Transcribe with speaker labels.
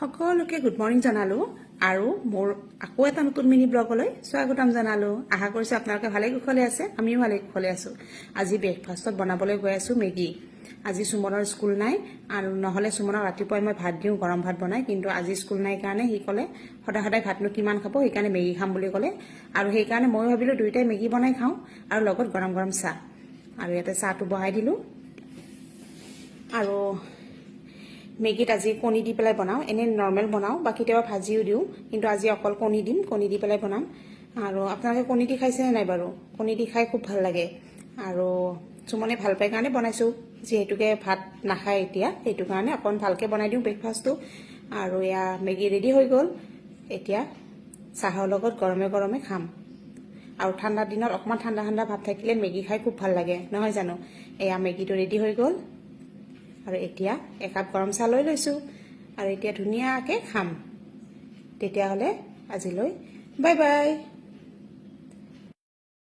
Speaker 1: সকলোকে good morning জনালো আৰু মোৰ আকৌ এটা নতুন মিনি ব্লগলৈ স্বাগতম জনালো। আশা কৰিছো আপোনালোকে ভালে কুশলে আছে, আমিও ভালে কুশলে আছো। আজি ব্ৰেকফাষ্টত বনাবলৈ গৈ আছো মেগী। আজি সুমনৰ স্কুল নাই আৰু নহলে সুমনক ৰাতিপুৱাই মই ভাত দিওঁ, গৰম ভাত বনাই, কিন্তু আজি স্কুল নাই কাৰণে সি ক'লে সদায় সদায় ভাতনো কিমান খাব, সেইকাৰণে মেগী খাম বুলি ক'লে। আৰু সেইকাৰণে মই ভাবিলো দুইটাই মেগী বনাই খাওঁ আৰু লগত গৰম গৰম চাহ। আৰু ইয়াতে চাহটো বহাই দিলো। আৰু মেগীত আজি কণী দি পেলাই বনাওঁ, এনে নৰ্মেল বনাওঁ বা কেতিয়াবা ভাজিও দিওঁ, কিন্তু আজি অকল কণী দিম, কণী দি পেলাই বনাম। আৰু আপোনালোকে কণী দি খাইছেনে নাই বাৰু? কণী দি খাই খুব ভাল লাগে আৰু সুমনে ভাল পাই কাৰণে বনাইছোঁ, যিহেতুকে ভাত নাখায় এতিয়া, সেইটো কাৰণে অকণ ভালকৈ বনাই দিওঁ ব্ৰেকফাষ্টটো। আৰু এয়া মেগী ৰেডি হৈ গ'ল, এতিয়া চাহৰ লগত গৰমে গৰমে খাম। আৰু ঠাণ্ডাৰ দিনত অকণমান ঠাণ্ডা ঠাণ্ডা ভাৱ থাকিলে মেগী খাই খুব ভাল লাগে, নহয় জানো? এয়া মেগীটো ৰেডি হৈ গ'ল আৰু এতিয়া একাপ গৰম চাহ লৈ লৈছোঁ আৰু এতিয়া ধুনীয়াকৈ খাম। তেতিয়াহ'লে আজিলৈ বাই বাই।